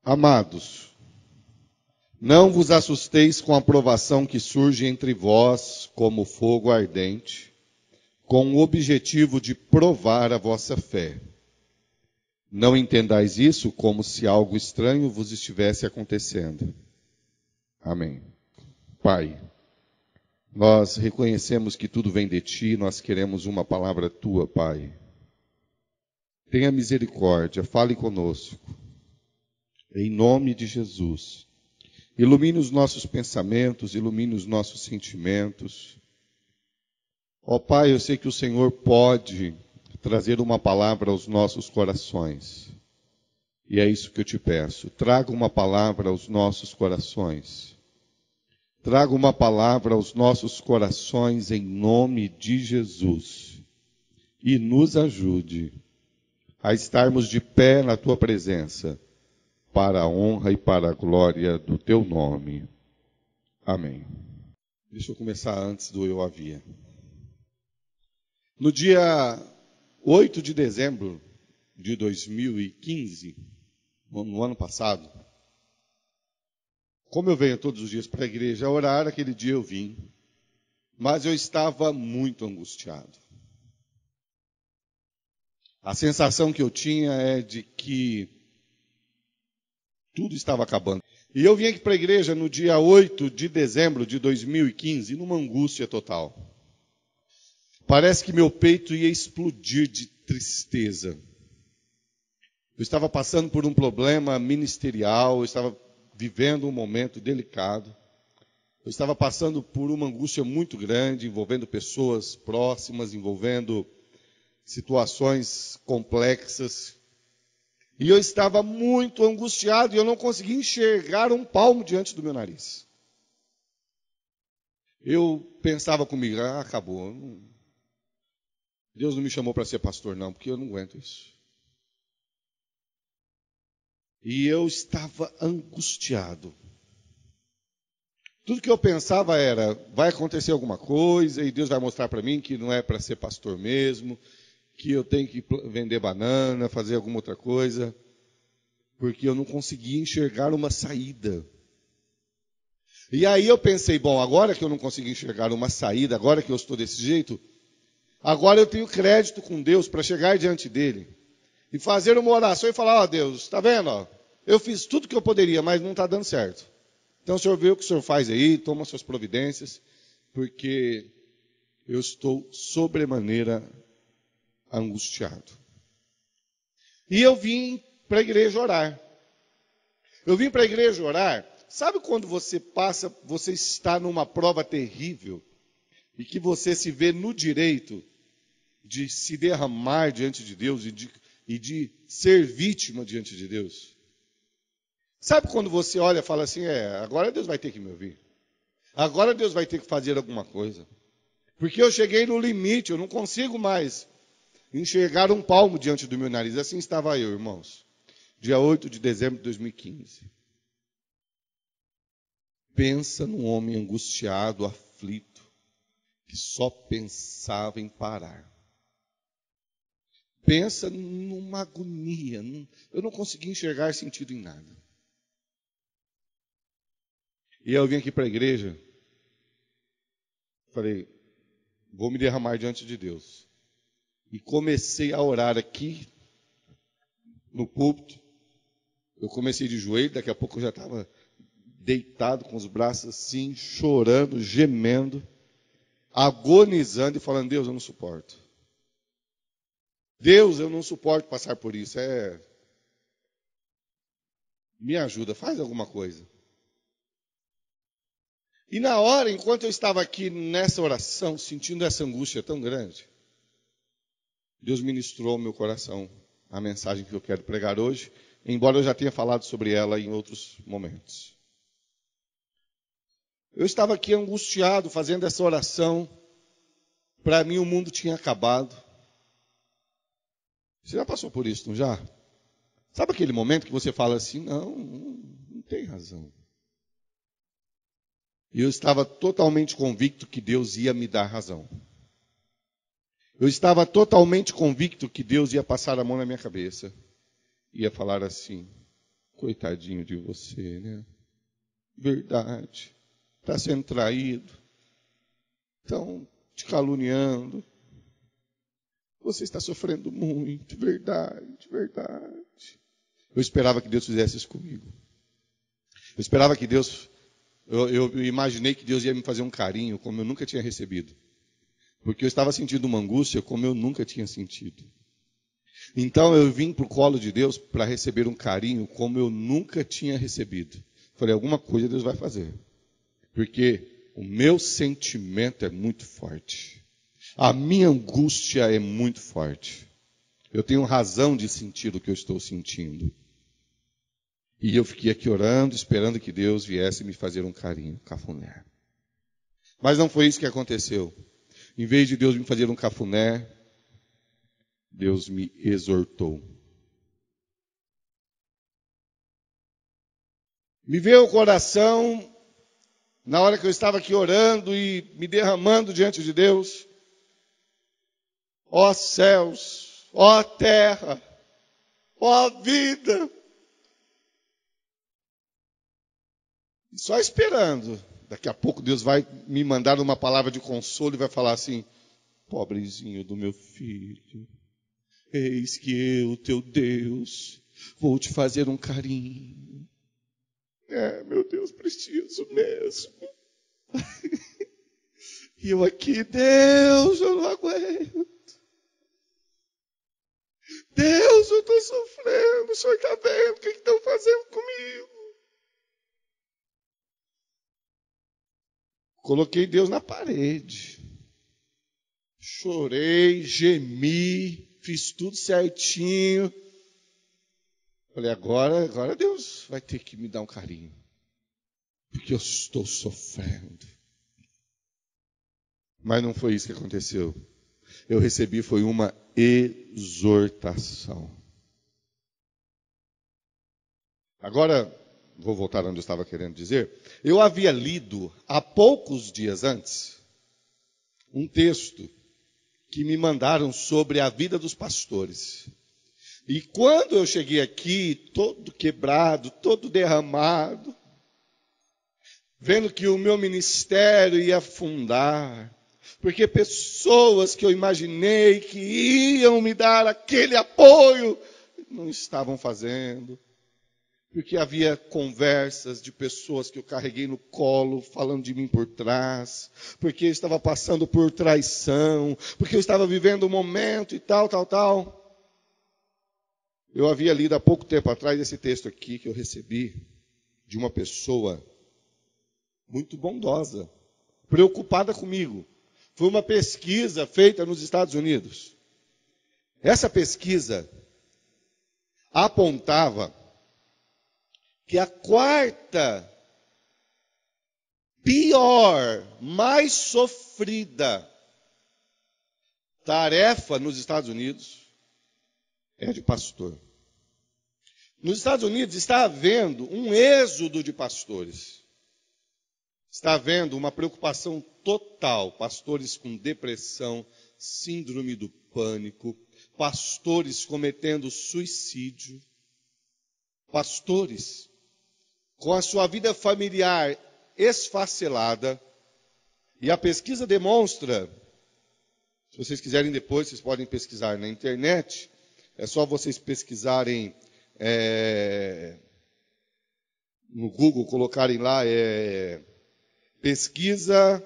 Amados, não vos assusteis com a provação que surge entre vós como fogo ardente, com o objetivo de provar a vossa fé. Não entendais isso como se algo estranho vos estivesse acontecendo. Amém. Pai, nós reconhecemos que tudo vem de Ti, nós queremos uma palavra Tua, Pai. Tenha misericórdia, fale conosco. Em nome de Jesus. Ilumine os nossos pensamentos, ilumine os nossos sentimentos. Ó Pai, eu sei que o Senhor pode trazer uma palavra aos nossos corações. E é isso que eu te peço. Traga uma palavra aos nossos corações. Traga uma palavra aos nossos corações em nome de Jesus. E nos ajude a estarmos de pé na Tua presença, para a honra e para a glória do Teu nome. Amém. Deixa eu começar antes do eu havia. No dia 8 de dezembro de 2015, no ano passado, como eu venho todos os dias para a igreja orar, aquele dia eu vim, mas eu estava muito angustiado. A sensação que eu tinha é de que tudo estava acabando. E eu vim aqui para a igreja no dia 8 de dezembro de 2015, numa angústia total. Parece que meu peito ia explodir de tristeza. Eu estava passando por um problema ministerial, eu estava vivendo um momento delicado. Eu estava passando por uma angústia muito grande, envolvendo pessoas próximas, envolvendo situações complexas. E eu estava muito angustiado e eu não conseguia enxergar um palmo diante do meu nariz. Eu pensava comigo, acabou. Deus não me chamou para ser pastor não, porque eu não aguento isso. E eu estava angustiado. Tudo que eu pensava era, vai acontecer alguma coisa e Deus vai mostrar para mim que não é para ser pastor mesmo, que eu tenho que vender banana, fazer alguma outra coisa, porque eu não conseguia enxergar uma saída. E aí eu pensei, bom, agora que eu não consegui enxergar uma saída, agora que eu estou desse jeito, agora eu tenho crédito com Deus para chegar diante dele e fazer uma oração e falar, ó Deus, está vendo? Ó, eu fiz tudo que eu poderia, mas não está dando certo. Então o Senhor vê o que o Senhor faz aí, toma suas providências, porque eu estou sobremaneira angustiado. E eu vim para a igreja orar. Eu vim para a igreja orar. Sabe quando você está numa prova terrível e que você se vê no direito de se derramar diante de Deus e de ser vítima diante de Deus? Sabe quando você olha e fala assim, agora Deus vai ter que me ouvir. Agora Deus vai ter que fazer alguma coisa. Porque eu cheguei no limite, eu não consigo mais enxergar um palmo diante do meu nariz. Assim estava eu, irmãos. Dia 8 de dezembro de 2015. Pensa num homem angustiado, aflito, que só pensava em parar. Pensa numa agonia. Eu não conseguia enxergar sentido em nada. E eu vim aqui para a igreja, falei, vou me derramar diante de Deus. E comecei a orar aqui, no púlpito. Eu comecei de joelho, daqui a pouco eu já estava deitado com os braços assim, chorando, gemendo, agonizando e falando, Deus, eu não suporto. Deus, eu não suporto passar por isso. Me ajuda, faz alguma coisa. E na hora, enquanto eu estava aqui nessa oração, sentindo essa angústia tão grande, Deus ministrou ao meu coração a mensagem que eu quero pregar hoje, embora eu já tenha falado sobre ela em outros momentos. Eu estava aqui angustiado, fazendo essa oração. Para mim o mundo tinha acabado. Você já passou por isso, não já? Sabe aquele momento que você fala assim, não tem razão. E eu estava totalmente convicto que Deus ia me dar razão. Eu estava totalmente convicto que Deus ia passar a mão na minha cabeça. Ia falar assim, Coitadinho de você, né? Verdade. Está sendo traído. Estão te caluniando. Você está sofrendo muito. Verdade, verdade. Eu esperava que Deus fizesse isso comigo. Eu esperava que Deus... Eu imaginei que Deus ia me fazer um carinho como eu nunca tinha recebido. Porque eu estava sentindo uma angústia como eu nunca tinha sentido. Então eu vim para o colo de Deus para receber um carinho como eu nunca tinha recebido. Falei, alguma coisa Deus vai fazer. Porque o meu sentimento é muito forte. A minha angústia é muito forte. Eu tenho razão de sentir o que eu estou sentindo. E eu fiquei aqui orando, esperando que Deus viesse me fazer um carinho, cafuné. Mas não foi isso que aconteceu. Em vez de Deus me fazer um cafuné, Deus me exortou. Me veio ao coração, na hora que eu estava aqui orando e me derramando diante de Deus, ó céus, ó terra, ó vida. Só esperando. Daqui a pouco Deus vai me mandar uma palavra de consolo e vai falar assim, pobrezinho do meu filho, eis que eu, teu Deus, vou te fazer um carinho. Meu Deus, preciso mesmo. E eu aqui, Deus, eu não aguento. Deus, eu estou sofrendo, o Senhor está vendo o que estão fazendo comigo. Coloquei Deus na parede. Chorei, gemi, fiz tudo certinho. Falei, agora Deus vai ter que me dar um carinho. Porque eu estou sofrendo. Mas não foi isso que aconteceu. Eu recebi foi uma exortação. Agora, vou voltar onde eu estava querendo dizer. Eu havia lido, há poucos dias antes, um texto que me mandaram sobre a vida dos pastores. E quando eu cheguei aqui, todo quebrado, todo derramado, vendo que o meu ministério ia afundar, porque pessoas que eu imaginei que iam me dar aquele apoio, não estavam fazendo. Porque havia conversas de pessoas que eu carreguei no colo, falando de mim por trás, porque eu estava passando por traição, porque eu estava vivendo um momento e tal. Eu havia lido há pouco tempo atrás esse texto aqui que eu recebi de uma pessoa muito bondosa, preocupada comigo. Foi uma pesquisa feita nos Estados Unidos. Essa pesquisa apontava que a quarta pior, mais sofrida tarefa nos Estados Unidos é de pastor. Nos Estados Unidos está havendo um êxodo de pastores. Está havendo uma preocupação total. Pastores com depressão, síndrome do pânico, pastores cometendo suicídio, pastores com a sua vida familiar esfacelada. E a pesquisa demonstra, se vocês quiserem depois, vocês podem pesquisar na internet, é só vocês pesquisarem no Google, colocarem lá pesquisa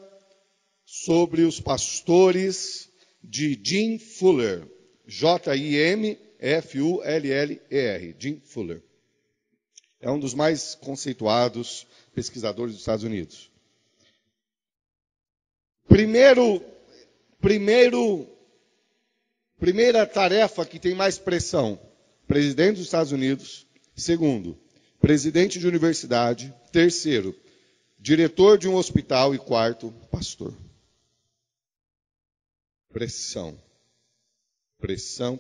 sobre os pastores de Jim Fuller, Jimfuller, Jim Fuller. É um dos mais conceituados pesquisadores dos Estados Unidos. Primeira tarefa que tem mais pressão, presidente dos Estados Unidos. Segundo, presidente de universidade. Terceiro, diretor de um hospital. E quarto, pastor. Pressão. Pressão.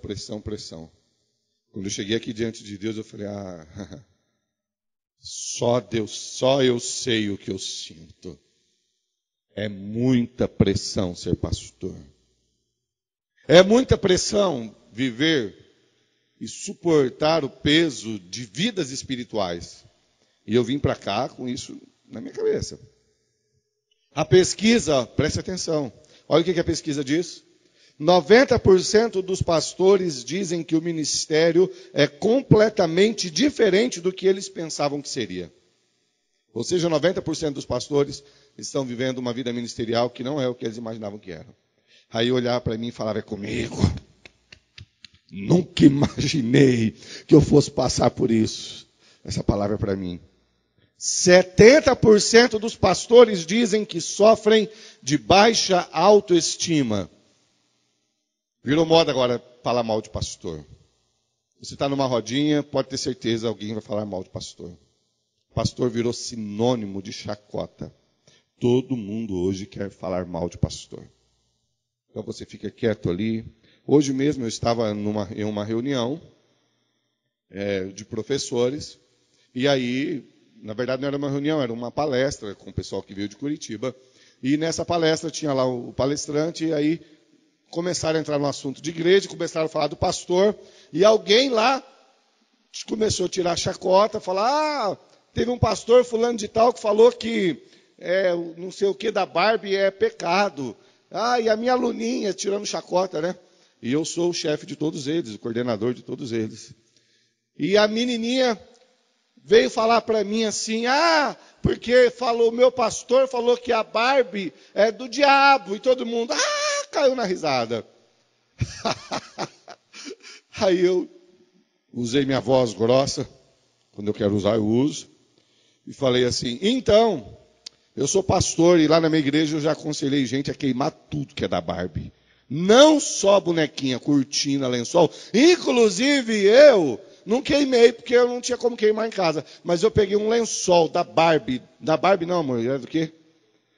Quando eu cheguei aqui diante de Deus, eu falei, só Deus, só eu sei o que eu sinto. É muita pressão ser pastor. É muita pressão viver e suportar o peso de vidas espirituais. E eu vim para cá com isso na minha cabeça. A pesquisa, preste atenção, olha o que a pesquisa diz. 90% dos pastores dizem que o ministério é completamente diferente do que eles pensavam que seria. Ou seja, 90% dos pastores estão vivendo uma vida ministerial que não é o que eles imaginavam que era. Aí olhar para mim e falar, é comigo. Nunca imaginei que eu fosse passar por isso. Essa palavra é para mim. 70% dos pastores dizem que sofrem de baixa autoestima. Virou moda agora falar mal de pastor. Você está numa rodinha, pode ter certeza alguém vai falar mal de pastor. Pastor virou sinônimo de chacota. Todo mundo hoje quer falar mal de pastor. Então você fica quieto ali. Hoje mesmo eu estava em uma reunião de professores. E aí, na verdade não era uma reunião, era uma palestra com o pessoal que veio de Curitiba. E nessa palestra tinha lá o palestrante, e aí começaram a entrar no assunto de igreja, começaram a falar do pastor, e alguém lá começou a tirar chacota, falar, teve um pastor fulano de tal que falou que não sei o que da Barbie é pecado. E a minha aluninha, tirando chacota, né? E eu sou o chefe de todos eles, o coordenador de todos eles. E a menininha veio falar para mim assim, porque o meu pastor falou que a Barbie é do diabo, e todo mundo, caiu na risada. Aí eu usei minha voz grossa, quando eu quero usar eu uso, e falei assim, então, eu sou pastor e lá na minha igreja eu já aconselhei gente a queimar tudo que é da Barbie. Não só bonequinha, cortina, lençol, inclusive eu não queimei porque eu não tinha como queimar em casa, mas eu peguei um lençol da Barbie não amor, era do quê?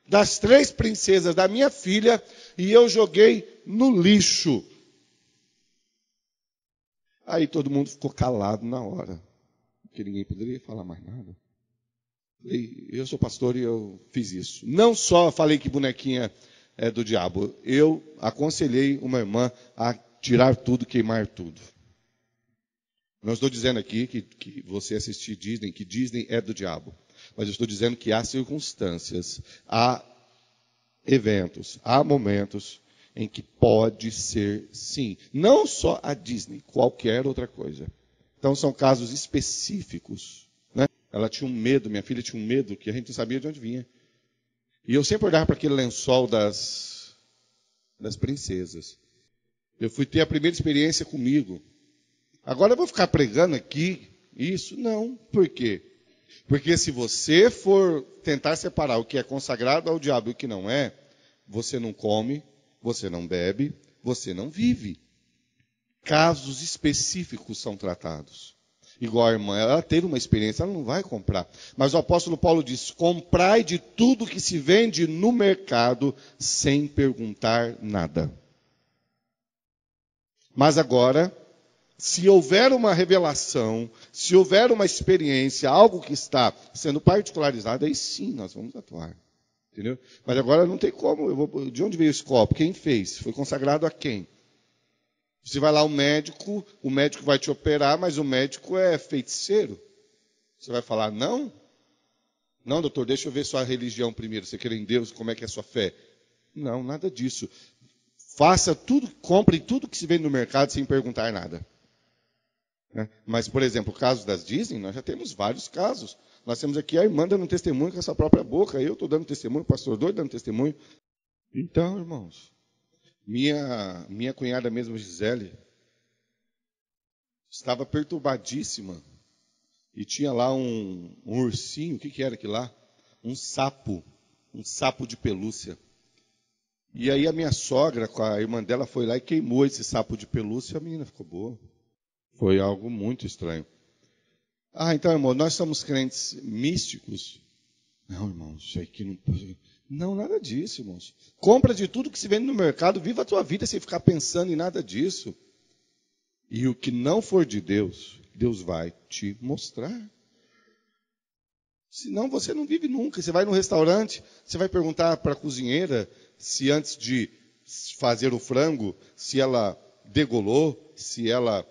Das 3 princesas da minha filha, e eu joguei no lixo. Aí todo mundo ficou calado na hora, porque ninguém poderia falar mais nada. Eu sou pastor e eu fiz isso. Não só falei que bonequinha é do diabo, eu aconselhei uma irmã a tirar tudo, queimar tudo. Não estou dizendo aqui que você assistir Disney, que Disney é do diabo. Mas eu estou dizendo que há circunstâncias, há eventos, há momentos em que pode ser sim. Não só a Disney, qualquer outra coisa. Então são casos específicos. Né? Ela tinha um medo, minha filha tinha um medo que a gente não sabia de onde vinha. E eu sempre olhava para aquele lençol das princesas. Eu fui ter a primeira experiência comigo. Agora eu vou ficar pregando aqui isso? Não. Por quê? Porque se você for tentar separar o que é consagrado ao diabo e o que não é, você não come, você não bebe, você não vive. Casos específicos são tratados. Igual a irmã, ela teve uma experiência, ela não vai comprar. Mas o apóstolo Paulo diz, comprai de tudo que se vende no mercado sem perguntar nada. Mas agora, se houver uma revelação, se houver uma experiência, algo que está sendo particularizado, aí sim nós vamos atuar. Entendeu? Mas agora não tem como. De onde veio esse copo? Quem fez? Foi consagrado a quem? Você vai lá o médico vai te operar, mas o médico é feiticeiro. Você vai falar, não? Não, doutor, deixa eu ver sua religião primeiro. Você crê em Deus, como é que é a sua fé? Não, nada disso. Faça tudo, compre tudo que se vende no mercado sem perguntar nada. Mas, por exemplo, o caso das Disney, nós já temos vários casos. Nós temos aqui a irmã dando testemunho com a sua própria boca, eu estou dando testemunho, o pastor doido dando testemunho. Então, irmãos, minha cunhada mesmo, Gisele, estava perturbadíssima. E tinha lá um ursinho, o que era aquilo lá? Um sapo de pelúcia. E aí a minha sogra, com a irmã dela, foi lá e queimou esse sapo de pelúcia e a menina ficou boa. Foi algo muito estranho. Então, irmão, nós somos crentes místicos? Não, irmãos, isso aqui não... Não, nada disso, irmãos. Compra de tudo que se vende no mercado, viva a tua vida sem ficar pensando em nada disso. E o que não for de Deus, Deus vai te mostrar. Senão você não vive nunca. Você vai no restaurante, você vai perguntar para a cozinheira se antes de fazer o frango, se ela degolou, se ela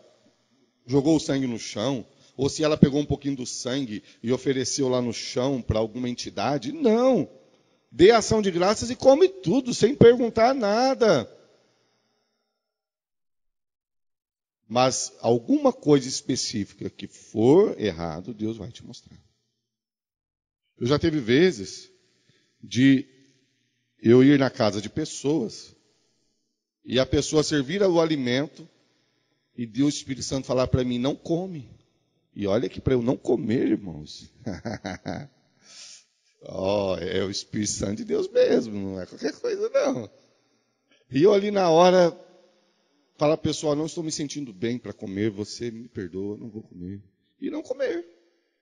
jogou o sangue no chão, ou se ela pegou um pouquinho do sangue e ofereceu lá no chão para alguma entidade. Não. Dê ação de graças e come tudo, sem perguntar nada. Mas alguma coisa específica que for errado, Deus vai te mostrar. Eu já teve vezes de eu ir na casa de pessoas e a pessoa servir o alimento e Deus, o Espírito Santo, falar para mim, não come. E olha que para eu não comer, irmãos. É o Espírito Santo de Deus mesmo, não é qualquer coisa não. E eu ali na hora, falar, pessoal, não estou me sentindo bem para comer, você me perdoa, não vou comer. E não comer.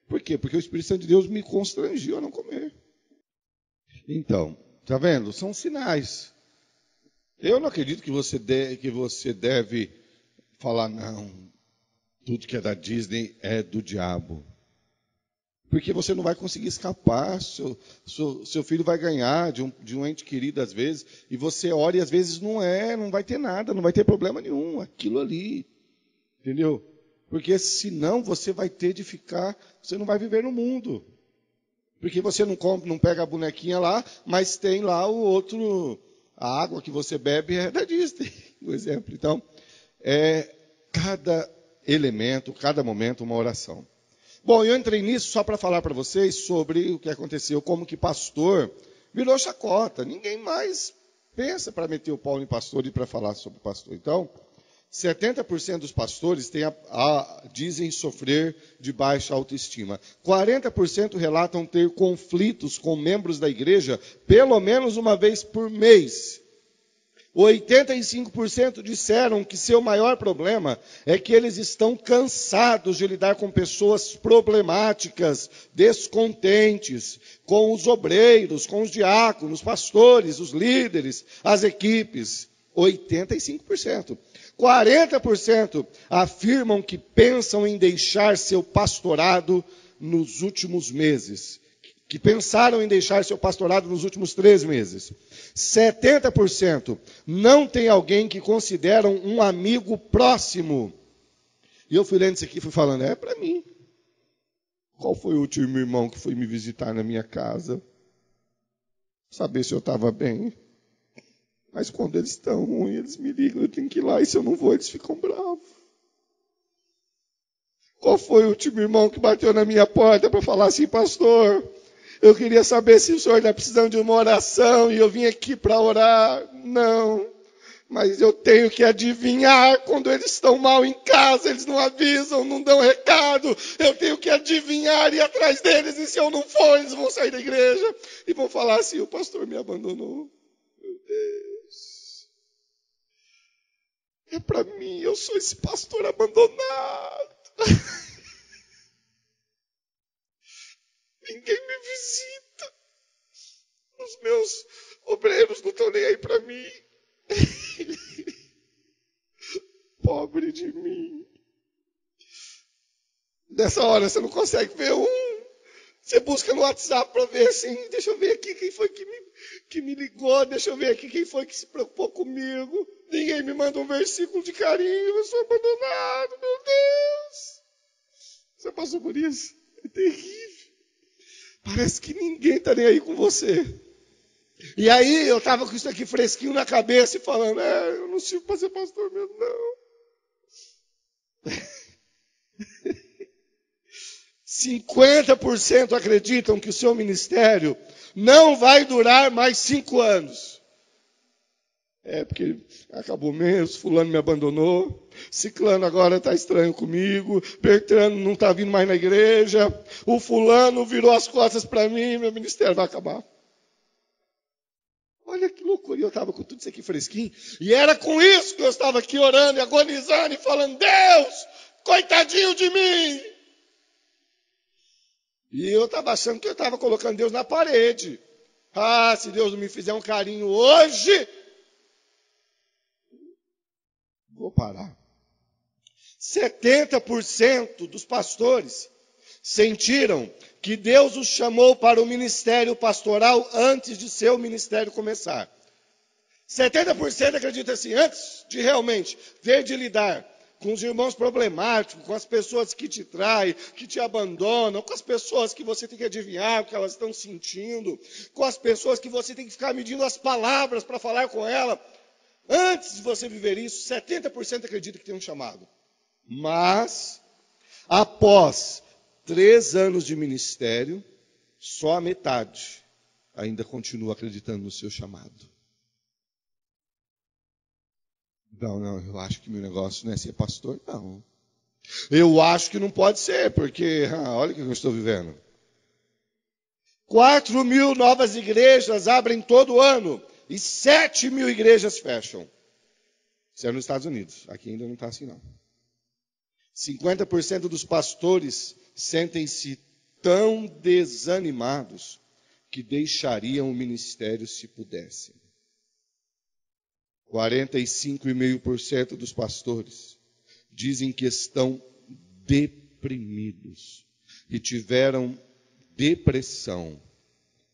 Por quê? Porque o Espírito Santo de Deus me constrangiu a não comer. Então, tá vendo? São sinais. Eu não acredito que você deve falar, não, tudo que é da Disney é do diabo. Porque você não vai conseguir escapar, seu filho vai ganhar de um ente querido às vezes, e você ora e às vezes não vai ter nada, não vai ter problema nenhum, aquilo ali. Entendeu? Porque senão você vai ter de ficar, você não vai viver no mundo. Porque você não pega a bonequinha lá, mas tem lá o outro, a água que você bebe é da Disney, por exemplo. Então, cada elemento, cada momento, uma oração. Bom, eu entrei nisso só para falar para vocês sobre o que aconteceu, como que pastor virou chacota. Ninguém mais pensa para meter o pau em pastor e para falar sobre pastor. Então, 70% dos pastores dizem sofrer de baixa autoestima. 40% relatam ter conflitos com membros da igreja pelo menos uma vez por mês. 85% disseram que seu maior problema é que eles estão cansados de lidar com pessoas problemáticas, descontentes, com os obreiros, com os diáconos, pastores, os líderes, as equipes. 85%. 40% afirmam que pensam em deixar seu pastorado nos últimos meses. Que pensaram em deixar seu pastorado nos últimos 3 meses. 70% não tem alguém que consideram um amigo próximo. E eu fui lendo isso aqui e fui falando, é para mim. Qual foi o último irmão que foi me visitar na minha casa? Saber se eu estava bem. Mas quando eles estão ruins, eles me ligam, eu tenho que ir lá, e se eu não vou, eles ficam bravos. Qual foi o último irmão que bateu na minha porta para falar assim, pastor, eu queria saber se o senhor está precisando de uma oração, e eu vim aqui para orar? Não, mas eu tenho que adivinhar quando eles estão mal em casa, eles não avisam, não dão recado, eu tenho que adivinhar e ir atrás deles, e se eu não for, eles vão sair da igreja, e vão falar assim, o pastor me abandonou. Meu Deus. É para mim, eu sou esse pastor abandonado. Ninguém me visita. Os meus obreiros não estão nem aí para mim. Pobre de mim. Nessa hora você não consegue ver Você busca no WhatsApp para ver assim, deixa eu ver aqui quem foi que me ligou, deixa eu ver aqui quem foi que se preocupou comigo. Ninguém me manda um versículo de carinho, eu sou abandonado, meu Deus. Você passou por isso? É terrível. Parece que ninguém está nem aí com você. E aí eu estava com isso aqui fresquinho na cabeça e falando, eu não sirvo para ser pastor mesmo, não. 50% acreditam que o seu ministério não vai durar mais 5 anos. Porque acabou mesmo, fulano me abandonou, ciclano agora está estranho comigo, Bertrano não está vindo mais na igreja, o fulano virou as costas para mim, meu ministério vai acabar. Olha que loucura, e eu estava com tudo isso aqui fresquinho, e era com isso que eu estava aqui orando e agonizando e falando, Deus, coitadinho de mim. E eu estava achando que eu estava colocando Deus na parede. Se Deus não me fizer um carinho hoje, vou parar. 70% dos pastores sentiram que Deus os chamou para o ministério pastoral antes de seu ministério começar. 70% acreditam assim, antes de realmente ter de lidar com os irmãos problemáticos, com as pessoas que te traem, que te abandonam, com as pessoas que você tem que adivinhar o que elas estão sentindo, com as pessoas que você tem que ficar medindo as palavras para falar com ela. Antes de você viver isso, 70% acredita que tem um chamado. Mas, após 3 anos de ministério, só a metade ainda continua acreditando no seu chamado. Não, eu acho que meu negócio não é ser pastor, não. Eu acho que não pode ser, porque olha o que eu estou vivendo. 4.000 novas igrejas abrem todo ano e 7.000 igrejas fecham. Isso é nos Estados Unidos, aqui ainda não está assim não. 50% dos pastores sentem-se tão desanimados que deixariam o ministério se pudessem. 45,5% dos pastores dizem que estão deprimidos e tiveram depressão.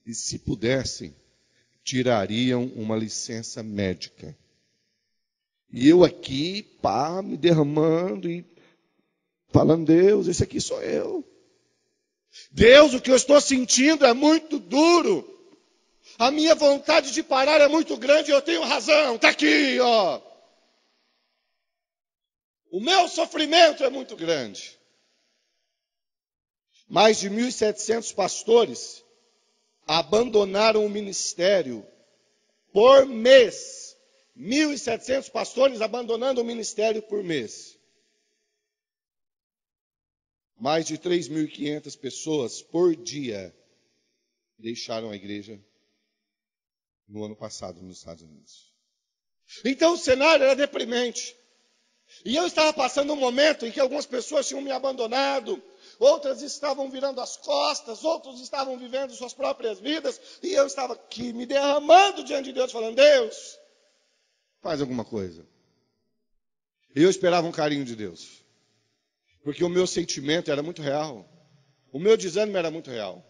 E se pudessem, tirariam uma licença médica. E eu aqui, me derramando e falando, Deus, esse aqui sou eu. Deus, o que eu estou sentindo é muito duro. A minha vontade de parar é muito grande e eu tenho razão. Está aqui, ó. O meu sofrimento é muito grande. Mais de 1.700 pastores abandonaram o ministério por mês. 1.700 pastores abandonando o ministério por mês. Mais de 3.500 pessoas por dia deixaram a igreja no ano passado nos Estados Unidos. Então o cenário era deprimente. E eu estava passando um momento em que algumas pessoas tinham me abandonado, outras estavam virando as costas, outros estavam vivendo suas próprias vidas, e eu estava aqui me derramando diante de Deus, falando, Deus, faz alguma coisa. E eu esperava um carinho de Deus, porque o meu sentimento era muito real, o meu desânimo era muito real.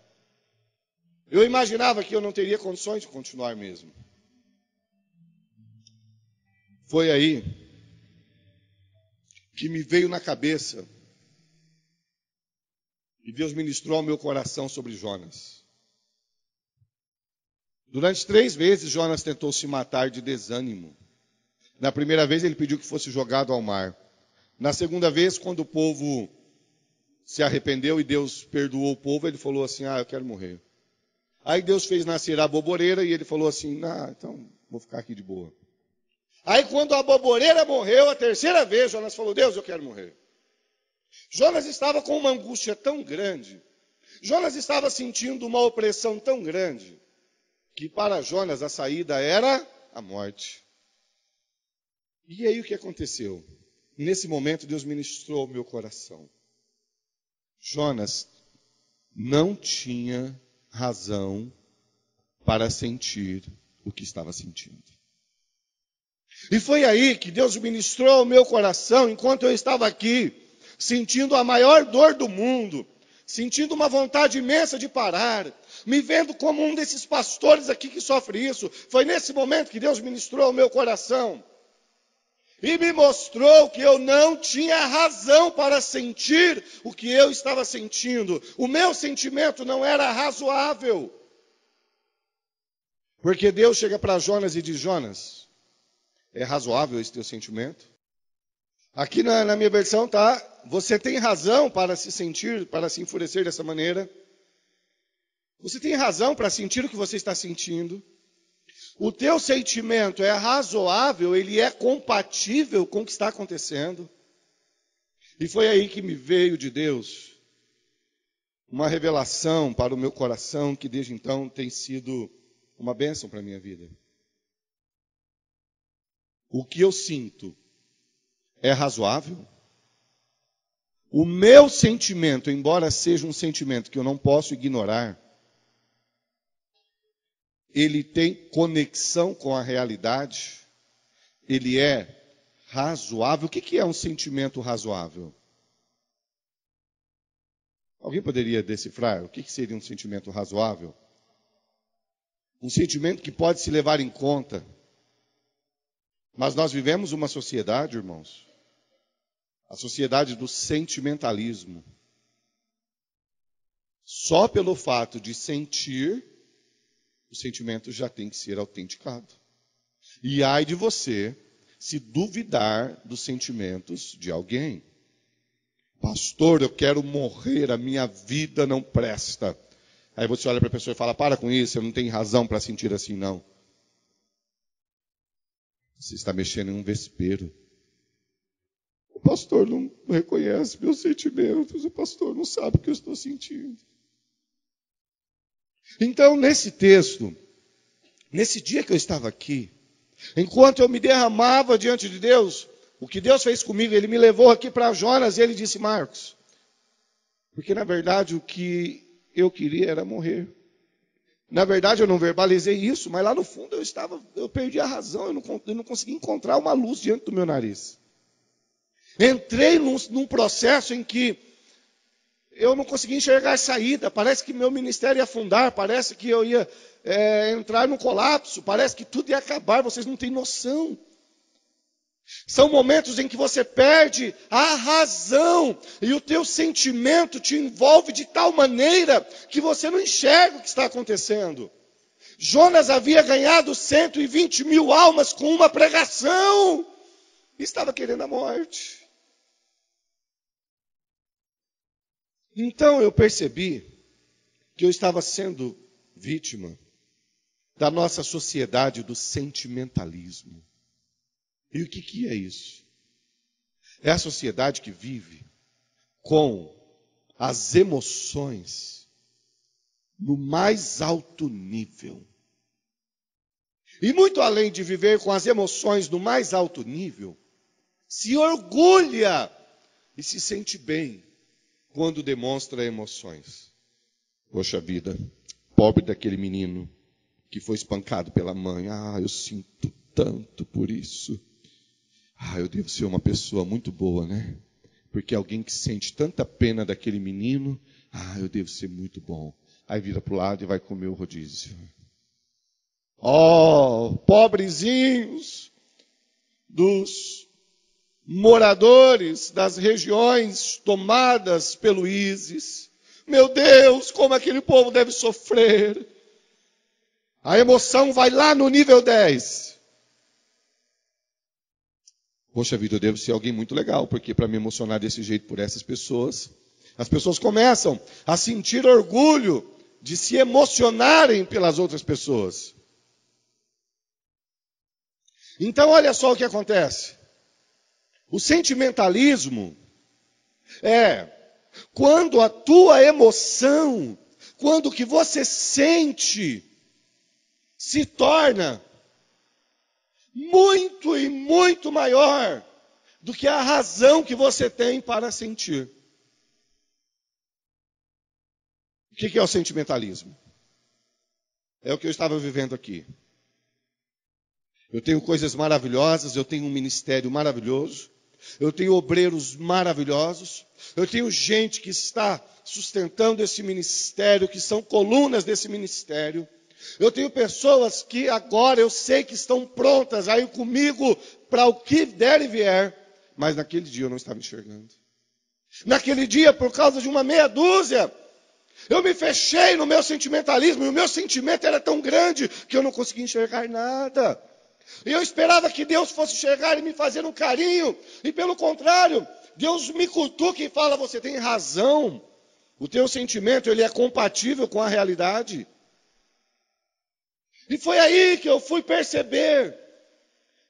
Eu imaginava que eu não teria condições de continuar mesmo. Foi aí que me veio na cabeça e Deus ministrou ao meu coração sobre Jonas. Durante 3 vezes Jonas tentou se matar de desânimo. Na primeira vez ele pediu que fosse jogado ao mar. Na segunda vez, quando o povo se arrependeu e Deus perdoou o povo, ele falou assim, eu quero morrer. Aí Deus fez nascer a boboreira e ele falou assim, então vou ficar aqui de boa. Aí quando a boboreira morreu, a 3ª vez, Jonas falou, Deus, eu quero morrer. Jonas estava com uma angústia tão grande, Jonas estava sentindo uma opressão tão grande, que para Jonas a saída era a morte. E aí o que aconteceu? Nesse momento Deus ministrou ao meu coração. Jonas não tinha razão para sentir o que estava sentindo. E foi aí que Deus ministrou ao meu coração, enquanto eu estava aqui, sentindo a maior dor do mundo, sentindo uma vontade imensa de parar, me vendo como um desses pastores aqui que sofre isso. Foi nesse momento que Deus ministrou ao meu coração e me mostrou que eu não tinha razão para sentir o que eu estava sentindo. O meu sentimento não era razoável. Porque Deus chega para Jonas e diz, Jonas, é razoável esse teu sentimento? Aqui na minha versão tá, você tem razão para se sentir, para se enfurecer dessa maneira. Você tem razão para sentir o que você está sentindo. O teu sentimento é razoável, ele é compatível com o que está acontecendo. E foi aí que me veio de Deus uma revelação para o meu coração, que desde então tem sido uma bênção para a minha vida. O que eu sinto é razoável? O meu sentimento, embora seja um sentimento que eu não posso ignorar, ele tem conexão com a realidade, ele é razoável. O que é um sentimento razoável? Alguém poderia decifrar o que seria um sentimento razoável? Um sentimento que pode se levar em conta. Mas nós vivemos uma sociedade, irmãos, A sociedade do sentimentalismo. Só pelo fato de sentir, o sentimento já tem que ser autenticado. E ai de você se duvidar dos sentimentos de alguém. Pastor, eu quero morrer, a minha vida não presta. Aí você olha para a pessoa e fala, para com isso, eu não tenho razão para sentir assim, não. Você está mexendo em um vespeiro. O pastor não reconhece meus sentimentos, o pastor não sabe o que eu estou sentindo. Então, nesse texto, nesse dia que eu estava aqui, enquanto eu me derramava diante de Deus, o que Deus fez comigo, Ele me levou aqui para Jonas e Ele disse, Marcos, porque na verdade o que eu queria era morrer. Na verdade eu não verbalizei isso, mas lá no fundo eu perdi a razão, eu não consegui encontrar uma luz diante do meu nariz. Entrei num processo em que eu não conseguia enxergar a saída, parece que meu ministério ia afundar, parece que eu ia entrar num colapso, parece que tudo ia acabar, vocês não têm noção. São momentos em que você perde a razão e o teu sentimento te envolve de tal maneira que você não enxerga o que está acontecendo. Jonas havia ganhado 120 mil almas com uma pregação e estava querendo a morte. Então eu percebi que eu estava sendo vítima da nossa sociedade do sentimentalismo. E o que é isso? É a sociedade que vive com as emoções no mais alto nível. E muito além de viver com as emoções no mais alto nível, se orgulha e se sente bem quando demonstra emoções. Poxa vida, pobre daquele menino que foi espancado pela mãe. Ah, eu sinto tanto por isso. Ah, eu devo ser uma pessoa muito boa, né? Porque alguém que sente tanta pena daquele menino, ah, eu devo ser muito bom. Aí vira para o lado e vai comer o rodízio. Oh, pobrezinhos dos moradores das regiões tomadas pelo ISIS. Meu Deus, como aquele povo deve sofrer. A emoção vai lá no nível 10. Poxa vida, eu devo ser alguém muito legal, porque para me emocionar desse jeito por essas pessoas, as pessoas começam a sentir orgulho de se emocionarem pelas outras pessoas. Então, olha só o que acontece. O sentimentalismo é quando a tua emoção, quando o que você sente, se torna muito e muito maior do que a razão que você tem para sentir. O que é o sentimentalismo? É o que eu estava vivendo aqui. Eu tenho coisas maravilhosas, eu tenho um ministério maravilhoso, eu tenho obreiros maravilhosos, eu tenho gente que está sustentando esse ministério, que são colunas desse ministério. Eu tenho pessoas que agora eu sei que estão prontas a ir comigo para o que der e vier, mas naquele dia eu não estava enxergando. Naquele dia, por causa de uma meia dúzia, eu me fechei no meu sentimentalismo, e o meu sentimento era tão grande que eu não conseguia enxergar nada. E eu esperava que Deus fosse chegar e me fazer um carinho, e pelo contrário, Deus me cutuca e fala, você tem razão, o teu sentimento ele é compatível com a realidade. E foi aí que eu fui perceber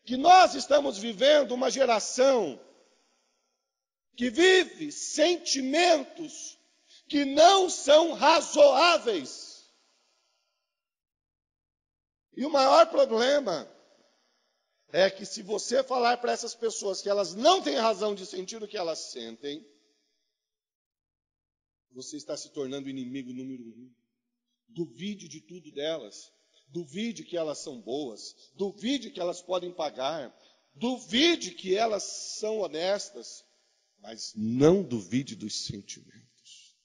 que nós estamos vivendo uma geração que vive sentimentos que não são razoáveis. E o maior problema é que se você falar para essas pessoas que elas não têm razão de sentir o que elas sentem, você está se tornando inimigo número 1. Duvide de tudo delas. Duvide que elas são boas, duvide que elas podem pagar, duvide que elas são honestas, mas não duvide dos sentimentos.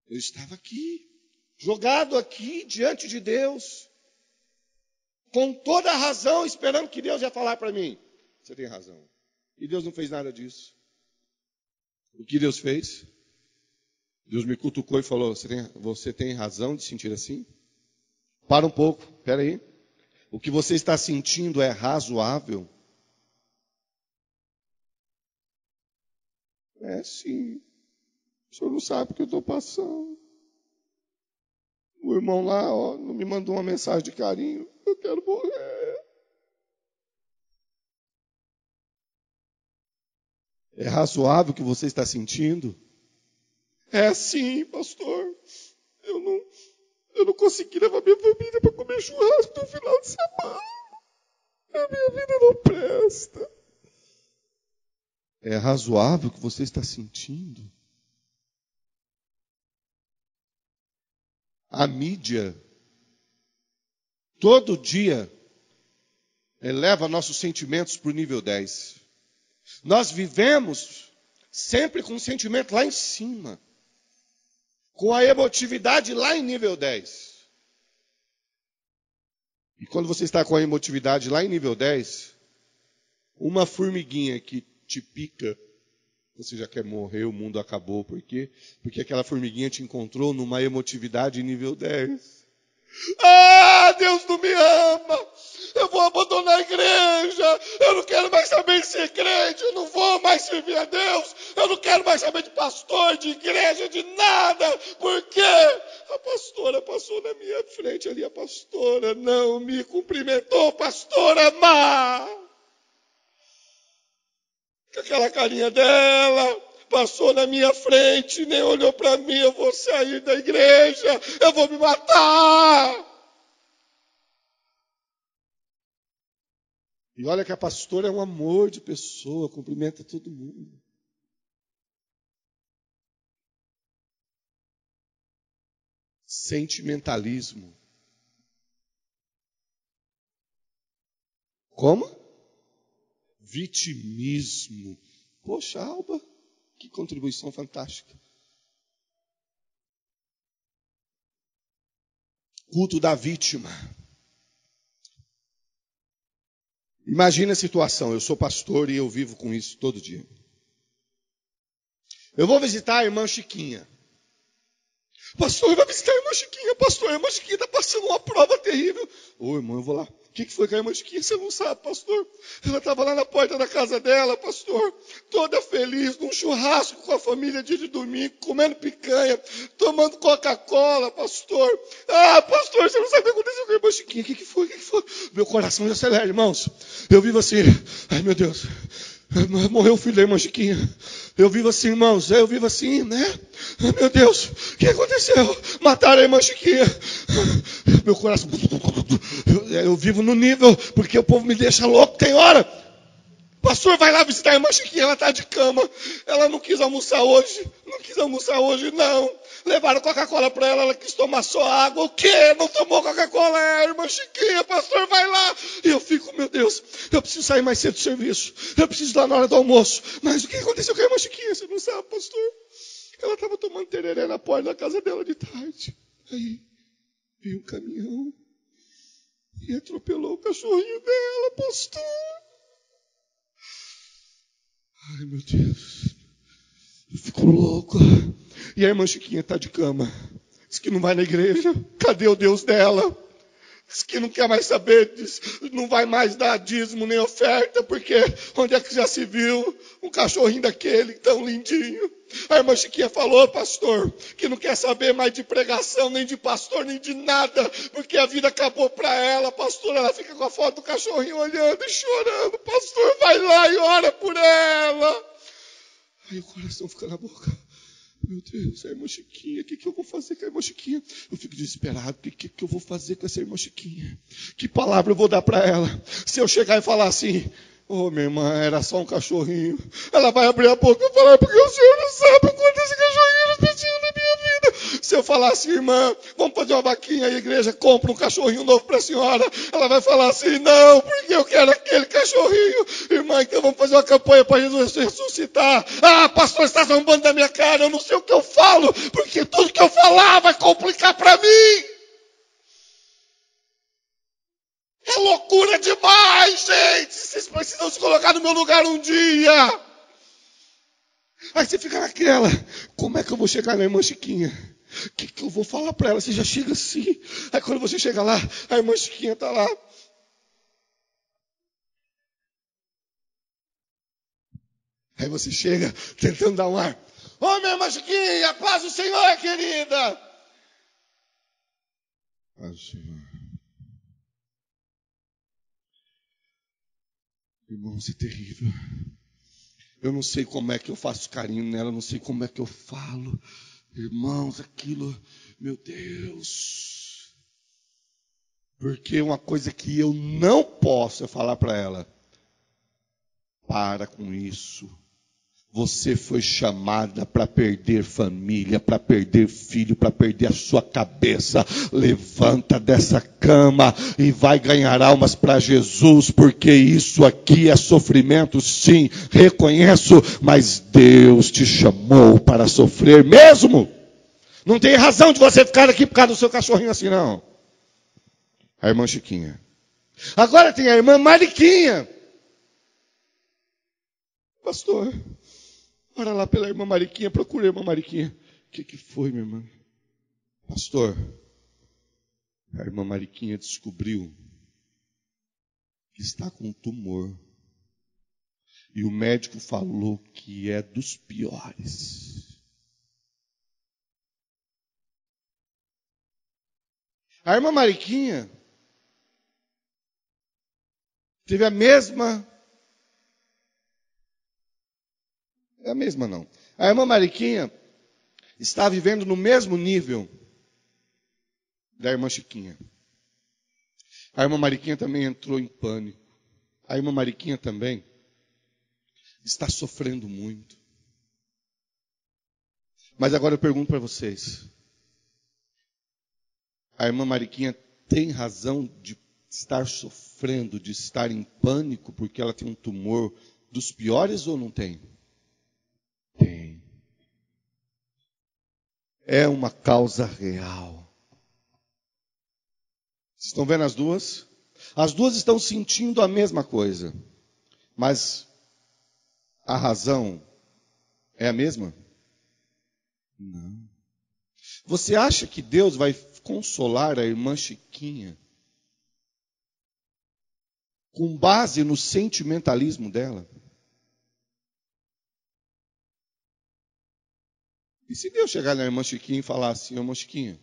Eu estava aqui, jogado aqui diante de Deus, com toda a razão, esperando que Deus ia falar para mim. Você tem razão. E Deus não fez nada disso. O que Deus fez? Deus me cutucou e falou, você tem razão de sentir assim? Para um pouco, espera aí. O que você está sentindo é razoável? É sim. O senhor não sabe o que eu estou passando. O irmão lá, não me mandou uma mensagem de carinho. Eu quero morrer. É razoável o que você está sentindo? É sim, pastor. Eu não consegui levar minha família para comer churrasco no final de semana. A minha vida não presta. É razoável o que você está sentindo? A mídia, todo dia, eleva nossos sentimentos para o nível 10. Nós vivemos sempre com o sentimento lá em cima, com a emotividade lá em nível 10. E quando você está com a emotividade lá em nível 10, uma formiguinha que te pica, você já quer morrer, o mundo acabou. Por quê? Porque aquela formiguinha te encontrou numa emotividade nível 10. Ah, Deus não me ama. Eu vou abandonar a igreja. Eu não quero mais saber de ser crente. Eu não vou mais servir a Deus. Eu não quero mais saber de pastor, de igreja, de nada. Por quê? A pastora passou na minha frente ali. A pastora não me cumprimentou. Pastora má. Com aquela carinha dela. Passou na minha frente, nem olhou para mim. Eu vou sair da igreja. Eu vou me matar. E olha que a pastora é um amor de pessoa, cumprimenta todo mundo. Sentimentalismo. Como? Vitimismo. Poxa, Alba, que contribuição fantástica. Culto da vítima. Imagina a situação, eu sou pastor e eu vivo com isso todo dia. Eu vou visitar a irmã Chiquinha. Pastor, vai visitar a irmã Chiquinha. Pastor, a irmã Chiquinha está passando uma prova terrível. Ô, irmão, eu vou lá. O que foi com a irmã Chiquinha? Você não sabe, pastor. Ela estava lá na porta da casa dela, pastor. Toda feliz, num churrasco com a família dia de domingo, comendo picanha, tomando Coca-Cola, pastor. Ah, pastor, você não sabe o que aconteceu com a irmã Chiquinha. O que foi? Meu coração já acelera, irmãos. Eu vivo assim. Ai, meu Deus. Morreu o filho da irmã Chiquinha. Eu vivo assim, irmãos. Eu vivo assim, né? Ai, meu Deus. O que aconteceu? Mataram a irmã Chiquinha. Meu coração. Eu vivo no nível, porque o povo me deixa louco. Tem hora. Pastor, vai lá visitar a irmã Chiquinha. Ela está de cama. Ela não quis almoçar hoje. Não. Levaram Coca-Cola para ela. Ela quis tomar só água. O quê? Não tomou Coca-Cola? É a irmã Chiquinha. Pastor, vai lá. E eu fico, meu Deus, eu preciso sair mais cedo do serviço. Eu preciso ir lá na hora do almoço. Mas o que aconteceu com a irmã Chiquinha? Você não sabe, pastor? Ela estava tomando tereré na porta da casa dela de tarde. Aí veio um caminhão e atropelou o cachorrinho dela, pastor. Ai, meu Deus. Eu fico louco. E a irmã Chiquinha está de cama. Diz que não vai na igreja. Cadê o Deus dela? Diz que não quer mais saber, não vai mais dar dízimo nem oferta, porque onde é que já se viu um cachorrinho daquele tão lindinho? A irmã Chiquinha falou, pastor, que não quer saber mais de pregação, nem de pastor, nem de nada, porque a vida acabou para ela, pastor. Ela fica com a foto do cachorrinho olhando e chorando. Pastor, vai lá e ora por ela. Aí o coração fica na boca. Meu Deus, a irmã Chiquinha, o que eu vou fazer com a irmã Chiquinha? Eu fico desesperado, o que eu vou fazer com essa irmã Chiquinha? Que palavra eu vou dar para ela? Se eu chegar e falar assim, minha irmã, era só um cachorrinho. Ela vai abrir a boca e falar, porque o senhor não sabe o quanto esse cachorrinho repetiu na minha vida. Se eu falar assim, irmã, vamos fazer uma vaquinha, a igreja compra um cachorrinho novo para a senhora. Ela vai falar assim, não, porque eu quero aquele cachorrinho. Irmã, então vamos fazer uma campanha para Jesus ressuscitar. Ah, pastor, está zombando da minha cara, eu não sei o que eu falo, porque tudo que eu falar vai complicar para mim. é loucura demais, gente. Vocês precisam se colocar no meu lugar um dia. Aí você fica naquela, como é que eu vou chegar na irmã Chiquinha? O que eu vou falar para ela? Você já chega assim. Aí quando você chega lá, a irmã Chiquinha está lá. Aí você chega tentando dar um ar. Ô, minha irmã Chiquinha, paz do Senhor, querida. Paz do Senhor. Irmão, isso é terrível. Eu não sei como é que eu faço carinho nela, eu não sei como é que eu falo. Irmãos, aquilo, meu Deus. Porque uma coisa que eu não posso é falar para ela. Para com isso. Você foi chamada para perder família, para perder filho, para perder a sua cabeça. Levanta dessa cama e vai ganhar almas para Jesus, porque isso aqui é sofrimento, sim, reconheço, mas Deus te chamou para sofrer mesmo. Não tem razão de você ficar aqui por causa do seu cachorrinho assim, não. A irmã Chiquinha. Agora tem a irmã Mariquinha. Pastor, ora lá pela irmã Mariquinha, procura a irmã Mariquinha. O que foi, minha irmã? Pastor, a irmã Mariquinha descobriu que está com um tumor. E o médico falou que é dos piores. A irmã Mariquinha teve a mesma não. A irmã Mariquinha está vivendo no mesmo nível da irmã Chiquinha. A irmã Mariquinha também entrou em pânico. A irmã Mariquinha também está sofrendo muito. Mas agora eu pergunto para vocês. A irmã Mariquinha tem razão de estar sofrendo, de estar em pânico porque ela tem um tumor dos piores ou não tem? Tem. É uma causa real. Vocês estão vendo as duas? As duas estão sentindo a mesma coisa. Mas a razão é a mesma? Não. Você acha que Deus vai consolar a irmã Chiquinha com base no sentimentalismo dela? E se Deus chegar na irmã Chiquinha e falar assim, irmã Chiquinha,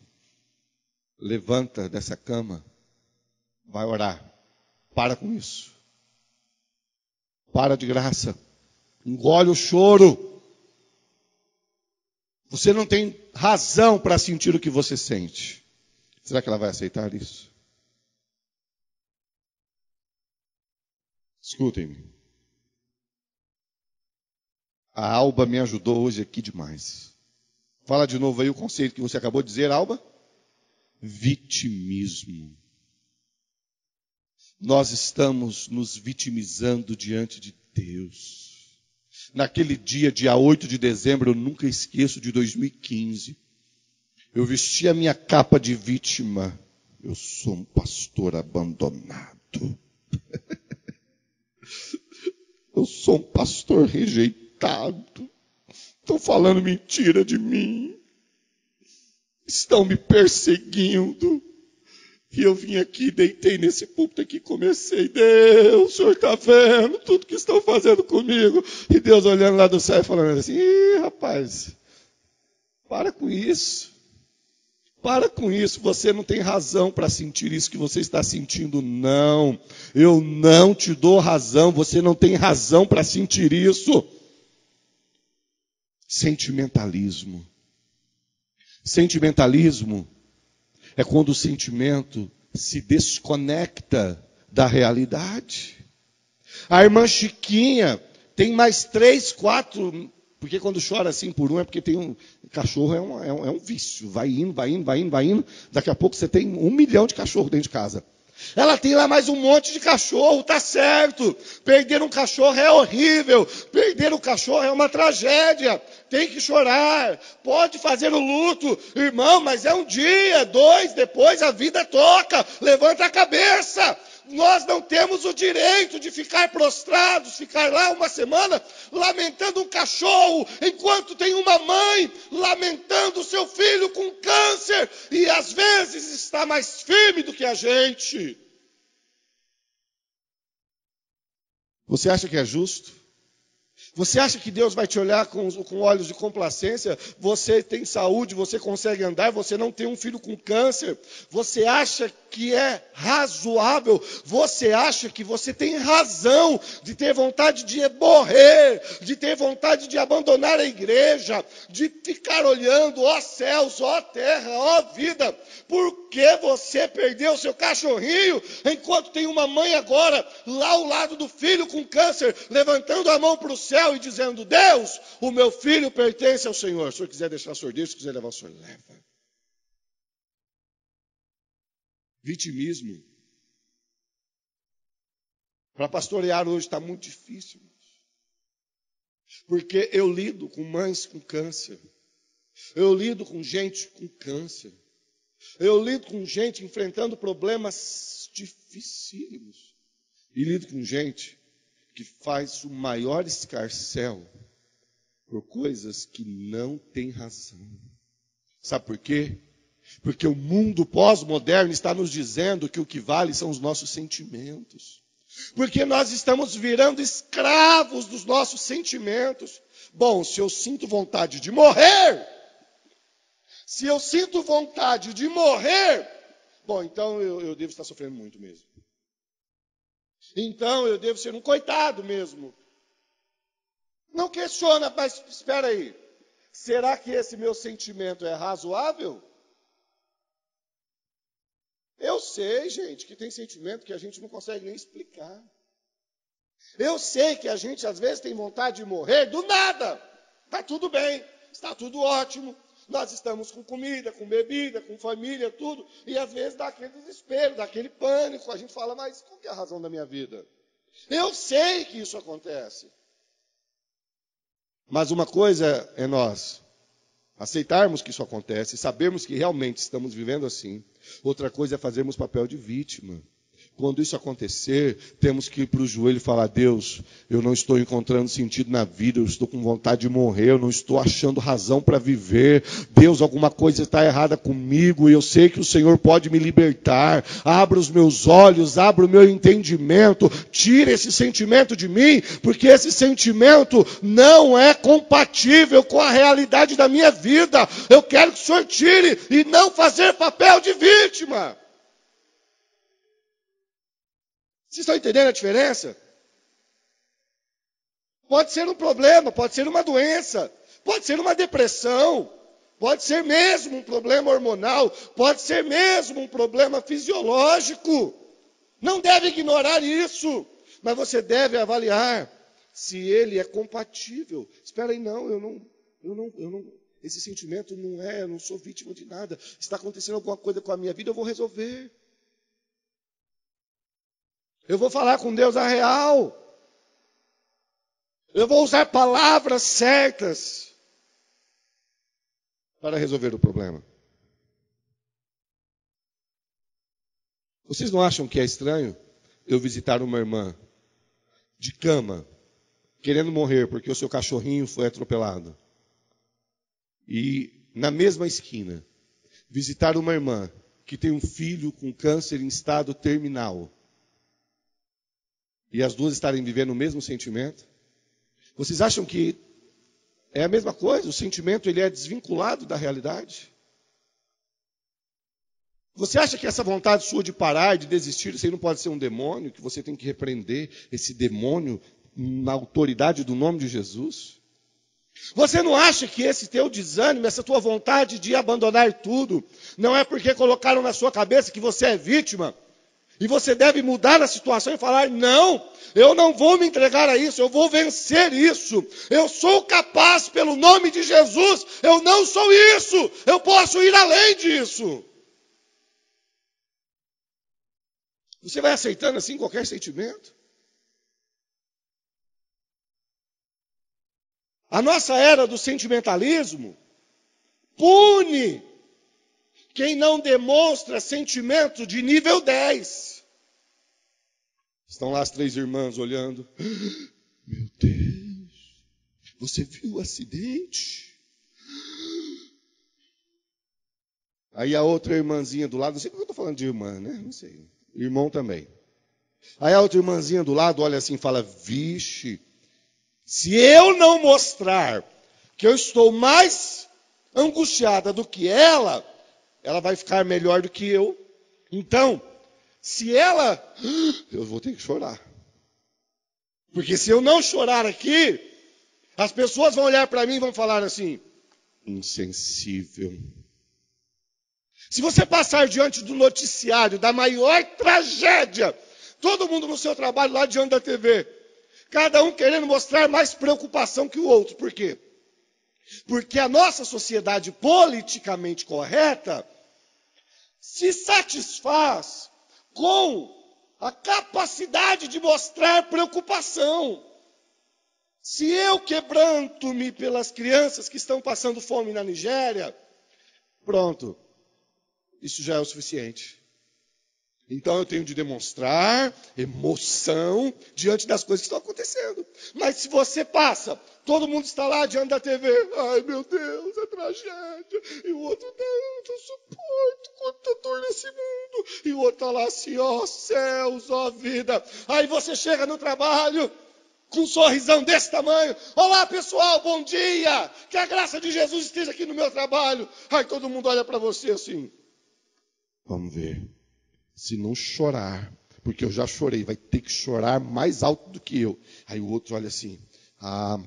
levanta dessa cama, vai orar, para com isso. Para de graça, engole o choro. Você não tem razão para sentir o que você sente. Será que ela vai aceitar isso? Escutem-me. A Alba me ajudou hoje aqui demais. Fala de novo aí o conceito que você acabou de dizer, Alba. Vitimismo. Nós estamos nos vitimizando diante de Deus. Naquele dia 8 de dezembro, eu nunca esqueço, de 2015. Eu vesti a minha capa de vítima. Eu sou um pastor abandonado. Eu sou um pastor rejeitado. Estão falando mentira de mim. Estão me perseguindo. E eu vim aqui, deitei nesse púlpito aqui, comecei. Deus, o Senhor está vendo tudo que estão fazendo comigo. E Deus olhando lá do céu e falando assim, ih, rapaz, para com isso. Para com isso, você não tem razão para sentir isso que você está sentindo, não. Eu não te dou razão, você não tem razão para sentir isso. Sentimentalismo. Sentimentalismo é quando o sentimento se desconecta da realidade. A irmã Chiquinha tem mais 3, 4... Porque quando chora assim por um, é porque tem um cachorro, é um vício. Vai indo. Daqui a pouco você tem 1 milhão de cachorros dentro de casa. Ela tem lá mais um monte de cachorro, tá certo. Perder um cachorro é horrível. Perder um cachorro é uma tragédia. Tem que chorar. Pode fazer o luto. Irmão, mas é um dia, 2, depois a vida toca. Levanta a cabeça. Nós não temos o direito de ficar prostrados, ficar lá uma semana lamentando um cachorro, enquanto tem uma mãe lamentando o seu filho com câncer e às vezes está mais firme do que a gente. Você acha que é justo? Você acha que Deus vai te olhar com olhos de complacência? Você tem saúde, você consegue andar, você não tem um filho com câncer. Você acha que é razoável? Você acha que você tem razão de ter vontade de morrer, de ter vontade de abandonar a igreja, de ficar olhando, ó céus, ó terra, ó vida, porque você perdeu seu cachorrinho, enquanto tem uma mãe agora, lá ao lado do filho com câncer, levantando a mão para o céu e dizendo: Deus, o meu filho pertence ao Senhor. Se o senhor quiser deixar o senhor, deixa. Se quiser levar o senhor, leva. Vitimismo. Para pastorear hoje está muito difícil. Porque eu lido com mães com câncer. Eu lido com gente com câncer. Eu lido com gente enfrentando problemas dificílimos. E lido com gente que faz o maior escarcéu por coisas que não tem razão. Sabe por quê? Porque o mundo pós-moderno está nos dizendo que o que vale são os nossos sentimentos. Porque nós estamos virando escravos dos nossos sentimentos. Bom, se eu sinto vontade de morrer, bom, então eu devo estar sofrendo muito mesmo. Então eu devo ser um coitado mesmo. Não questiona, mas espera aí. Será que esse meu sentimento é razoável? Eu sei, gente, que tem sentimento que a gente não consegue nem explicar. Eu sei que a gente às vezes tem vontade de morrer do nada. Está tudo bem, está tudo ótimo. Nós estamos com comida, com bebida, com família, tudo. E às vezes dá aquele desespero, dá aquele pânico. A gente fala: mas qual que é a razão da minha vida? Eu sei que isso acontece. Mas uma coisa é nós aceitarmos que isso acontece, sabermos que realmente estamos vivendo assim. Outra coisa é fazermos papel de vítima. Quando isso acontecer, temos que ir para o joelho e falar: Deus, eu não estou encontrando sentido na vida, eu estou com vontade de morrer, eu não estou achando razão para viver. Deus, alguma coisa está errada comigo e eu sei que o Senhor pode me libertar. Abra os meus olhos, abra o meu entendimento, tire esse sentimento de mim, porque esse sentimento não é compatível com a realidade da minha vida. Eu quero que o Senhor tire e não fazer papel de vítima. Vocês estão entendendo a diferença? Pode ser um problema, pode ser uma doença, pode ser uma depressão, pode ser mesmo um problema hormonal, pode ser mesmo um problema fisiológico. Não deve ignorar isso, mas você deve avaliar se ele é compatível. Espera aí, não, esse sentimento não é, eu não sou vítima de nada. Está acontecendo alguma coisa com a minha vida, eu vou resolver. Eu vou falar com Deus a real. Eu vou usar palavras certas para resolver o problema. Vocês não acham que é estranho eu visitar uma irmã de cama, querendo morrer porque o seu cachorrinho foi atropelado? E na mesma esquina, visitar uma irmã que tem um filho com câncer em estado terminal, e as duas estarem vivendo o mesmo sentimento? Vocês acham que é a mesma coisa? O sentimento ele é desvinculado da realidade? Você acha que essa vontade sua de parar, de desistir, isso aí não pode ser um demônio, que você tem que repreender esse demônio na autoridade do nome de Jesus? Você não acha que esse teu desânimo, essa tua vontade de abandonar tudo, não é porque colocaram na sua cabeça que você é vítima? E você deve mudar a situação e falar: não, eu não vou me entregar a isso, eu vou vencer isso. Eu sou capaz pelo nome de Jesus, eu não sou isso, eu posso ir além disso. Você vai aceitando assim qualquer sentimento? A nossa era do sentimentalismo pune quem não demonstra sentimento de nível 10. Estão lá as 3 irmãs olhando. Meu Deus, você viu o acidente? Aí a outra irmãzinha do lado, não sei porque eu estou falando de irmã, né? Não sei. Irmão também. Aí a outra irmãzinha do lado olha assim e fala, vixe, se eu não mostrar que eu estou mais angustiada do que ela vai ficar melhor do que eu. Então, se ela... eu vou ter que chorar. Porque se eu não chorar aqui, as pessoas vão olhar para mim e vão falar assim, insensível. Se você passar diante do noticiário da maior tragédia, todo mundo no seu trabalho lá diante da TV, cada um querendo mostrar mais preocupação que o outro. Por quê? Porque a nossa sociedade politicamente correta se satisfaz com a capacidade de mostrar preocupação. Se eu quebranto-me pelas crianças que estão passando fome na Nigéria, pronto, isso já é o suficiente. Então eu tenho de demonstrar emoção diante das coisas que estão acontecendo. Mas se você passa, todo mundo está lá diante da TV. Ai meu Deus, é tragédia. E o outro, não, eu suporto quanta dor nesse mundo. E o outro está lá assim, ó céus, ó vida. Aí você chega no trabalho com um sorrisão desse tamanho. Olá pessoal, bom dia. Que a graça de Jesus esteja aqui no meu trabalho. Aí todo mundo olha para você assim. Vamos ver. Se não chorar, porque eu já chorei, vai ter que chorar mais alto do que eu. Aí o outro olha assim,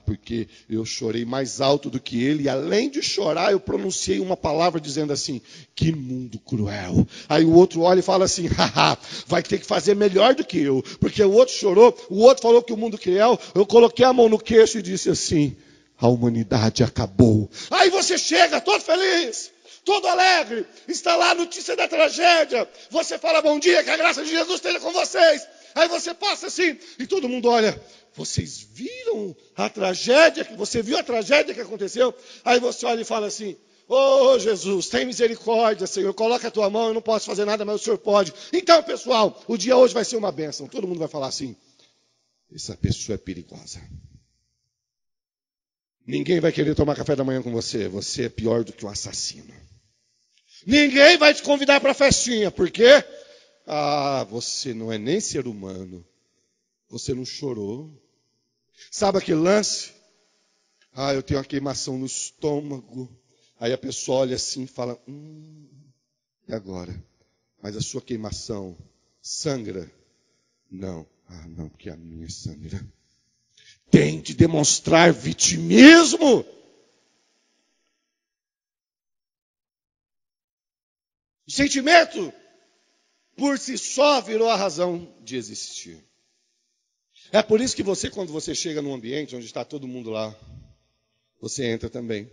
porque eu chorei mais alto do que ele, e além de chorar, eu pronunciei uma palavra dizendo assim, que mundo cruel. Aí o outro olha e fala assim, vai ter que fazer melhor do que eu, porque o outro chorou, o outro falou que o mundo cruel, eu coloquei a mão no queixo e disse assim, a humanidade acabou. Aí você chega todo feliz, todo alegre, está lá a notícia da tragédia. Você fala bom dia, que a graça de Jesus esteja com vocês. Aí você passa assim, e todo mundo olha. Vocês viram a tragédia? Você viu a tragédia que aconteceu? Aí você olha e fala assim, ô Jesus, tem misericórdia, Senhor. Coloca a tua mão, eu não posso fazer nada, mas o Senhor pode. Então, pessoal, o dia hoje vai ser uma bênção. Todo mundo vai falar assim, essa pessoa é perigosa. Ninguém vai querer tomar café da manhã com você. Você é pior do que um assassino. Ninguém vai te convidar para a festinha. Por quê? Você não é nem ser humano. Você não chorou. Sabe aquele lance? Eu tenho uma queimação no estômago. Aí a pessoa olha assim e fala, e agora? Mas a sua queimação sangra? Não. Não, porque a minha sangra. Tem de demonstrar vitimismo. O sentimento, por si só, virou a razão de existir. É por isso que você, quando você chega num ambiente onde está todo mundo lá, você entra também.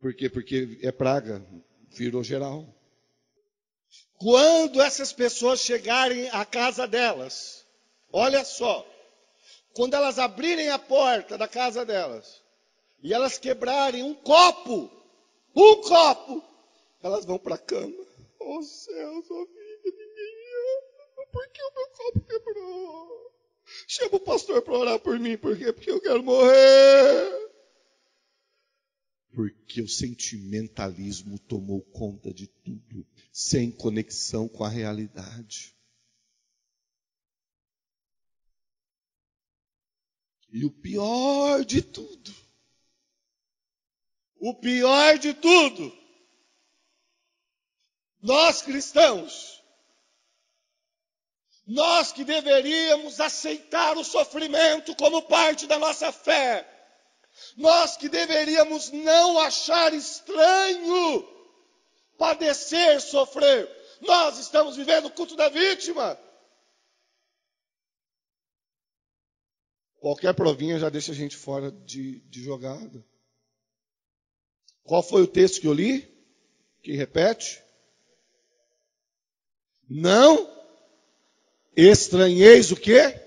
Por quê? Porque é praga, virou geral. Quando essas pessoas chegarem à casa delas, olha só, quando elas abrirem a porta da casa delas, e elas quebrarem um copo, elas vão para a cama. Oh céus, oh vida, ninguém ama. Por que o meu copo quebrou? Chama o pastor para orar por mim. Por quê? Porque eu quero morrer. Porque o sentimentalismo tomou conta de tudo, sem conexão com a realidade. E o pior de tudo, nós cristãos, nós que deveríamos aceitar o sofrimento como parte da nossa fé, nós que deveríamos não achar estranho padecer, sofrer, nós estamos vivendo o culto da vítima. Qualquer provinha já deixa a gente fora de jogada. Qual foi o texto que eu li? Que repete? Não estranheis o quê?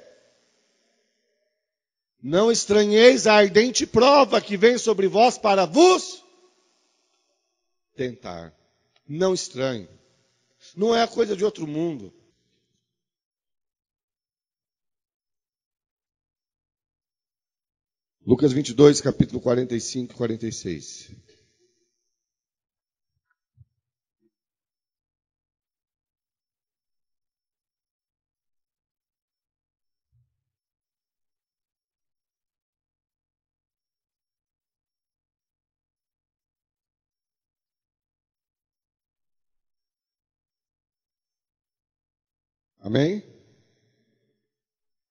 Não estranheis a ardente prova que vem sobre vós para vos tentar. Não estranhe. Não é coisa de outro mundo. Lucas 22, capítulo 45 e 46. Amém?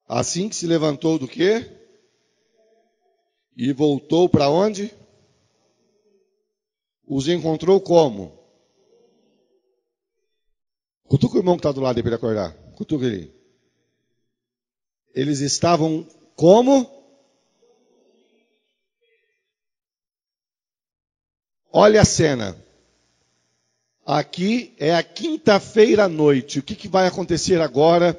Assim que se levantou do quê? E voltou para onde? Os encontrou como? Cutuca o irmão que está do lado aí para ele acordar. Cutuca ele. Eles estavam como? Olha a cena. Aqui é a quinta-feira à noite. O que vai acontecer agora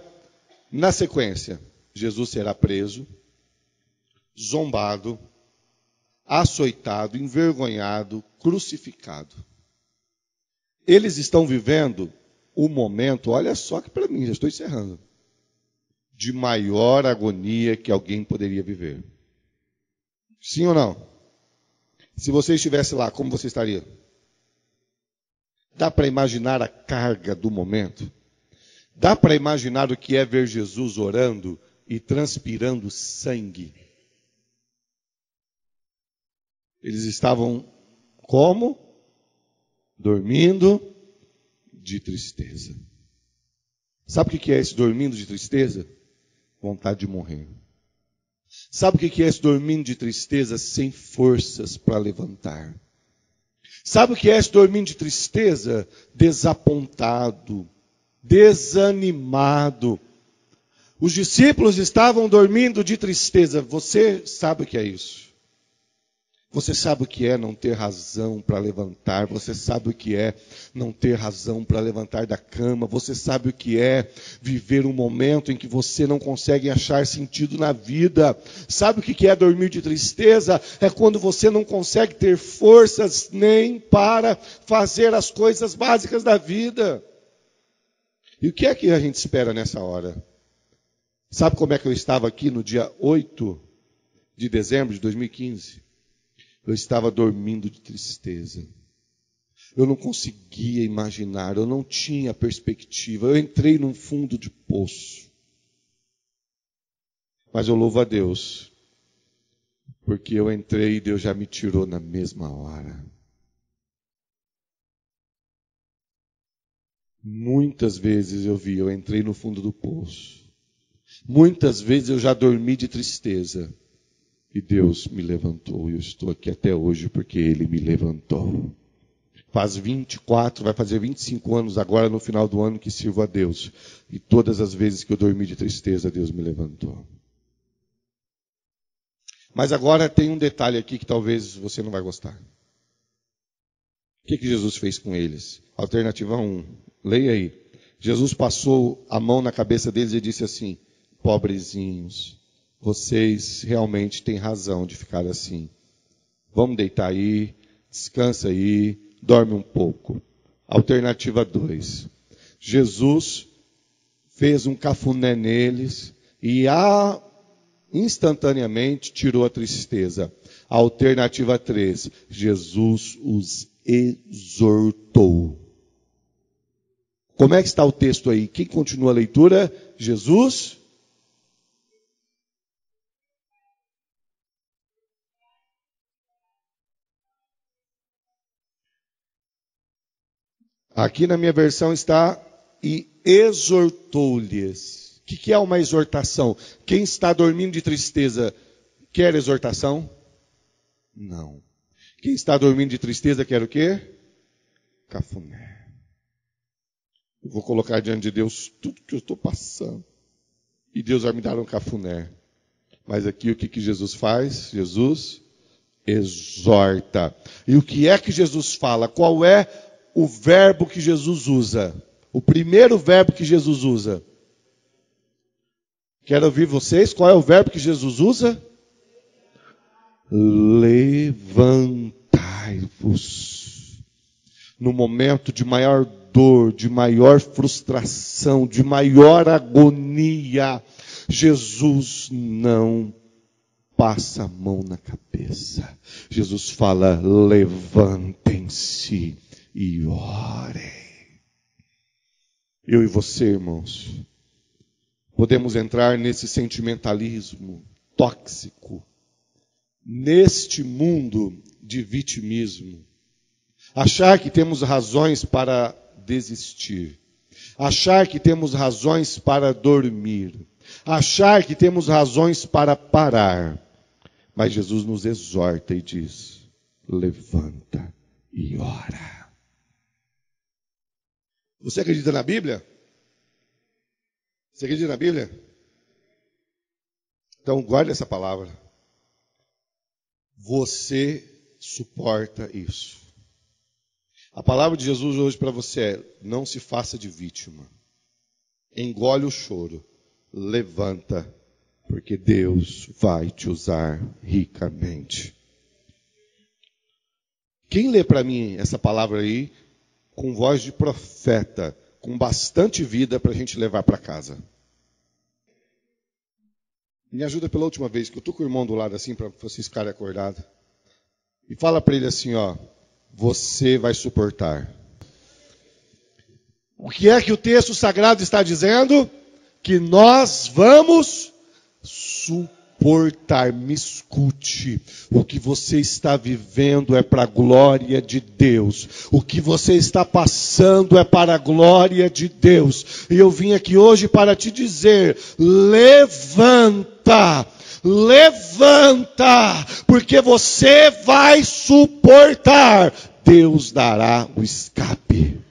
na sequência? Jesus será preso, zombado, açoitado, envergonhado, crucificado. Eles estão vivendo o momento, olha só que para mim, já estou encerrando, de maior agonia que alguém poderia viver. Sim ou não? Se você estivesse lá, como você estaria? Dá para imaginar a carga do momento? Dá para imaginar o que é ver Jesus orando e transpirando sangue? Eles estavam como? Dormindo de tristeza. Sabe o que é esse dormindo de tristeza? Vontade de morrer. Sabe o que é esse dormindo de tristeza sem forças para levantar? Sabe o que é esse dormindo de tristeza? Desapontado, desanimado. Os discípulos estavam dormindo de tristeza. Você sabe o que é isso? Você sabe o que é não ter razão para levantar. Você sabe o que é não ter razão para levantar da cama. Você sabe o que é viver um momento em que você não consegue achar sentido na vida. Sabe o que é dormir de tristeza? É quando você não consegue ter forças nem para fazer as coisas básicas da vida. E o que é que a gente espera nessa hora? Sabe como é que eu estava aqui no dia 8 de dezembro de 2015? Eu estava dormindo de tristeza. Eu não conseguia imaginar, eu não tinha perspectiva. Eu entrei num fundo de poço. Mas eu louvo a Deus, porque eu entrei e Deus já me tirou na mesma hora. Muitas vezes eu entrei no fundo do poço. Muitas vezes eu já dormi de tristeza. E Deus me levantou, e eu estou aqui até hoje porque Ele me levantou. Faz 24, vai fazer 25 anos agora no final do ano que sirvo a Deus. E todas as vezes que eu dormi de tristeza, Deus me levantou. Mas agora tem um detalhe aqui que talvez você não vai gostar. O que Jesus fez com eles? Alternativa 1, leia aí. Jesus passou a mão na cabeça deles e disse assim: pobrezinhos, vocês realmente têm razão de ficar assim. Vamos deitar aí, descansa aí, dorme um pouco. Alternativa 2. Jesus fez um cafuné neles e instantaneamente tirou a tristeza. Alternativa 3. Jesus os exortou. Como é que está o texto aí? Quem continua a leitura? Jesus. Aqui na minha versão está, e exortou-lhes. O que é uma exortação? Quem está dormindo de tristeza quer exortação? Não. Quem está dormindo de tristeza quer o quê? Cafuné. Eu vou colocar diante de Deus tudo que eu estou passando. E Deus vai me dar um cafuné. Mas aqui o que Jesus faz? Jesus exorta. E o que é que Jesus fala? Qual é o verbo que Jesus usa? O primeiro verbo que Jesus usa. Quero ouvir vocês. Qual é o verbo que Jesus usa? Levantai-vos. No momento de maior dor, de maior frustração, de maior agonia, Jesus não passa a mão na cabeça. Jesus fala: levantem-se e orem. Eu e você, irmãos, podemos entrar nesse sentimentalismo tóxico, neste mundo de vitimismo. Achar que temos razões para desistir. Achar que temos razões para dormir. Achar que temos razões para parar. Mas Jesus nos exorta e diz: levanta e ora. Você acredita na Bíblia? Você acredita na Bíblia? Então guarde essa palavra. Você suporta isso. A palavra de Jesus hoje para você é: não se faça de vítima. Engole o choro. Levanta, porque Deus vai te usar ricamente. Quem lê para mim essa palavra aí, com voz de profeta, com bastante vida para a gente levar para casa? Me ajuda pela última vez, que eu estou com o irmão do lado assim, para vocês ficarem acordados. E fala para ele assim, ó: você vai suportar. O que é que o texto sagrado está dizendo? Que nós vamos suportar. Me escute. O que você está vivendo é para a glória de Deus. O que você está passando é para a glória de Deus. E eu vim aqui hoje para te dizer: levanta, levanta, porque você vai suportar. Deus dará o escape.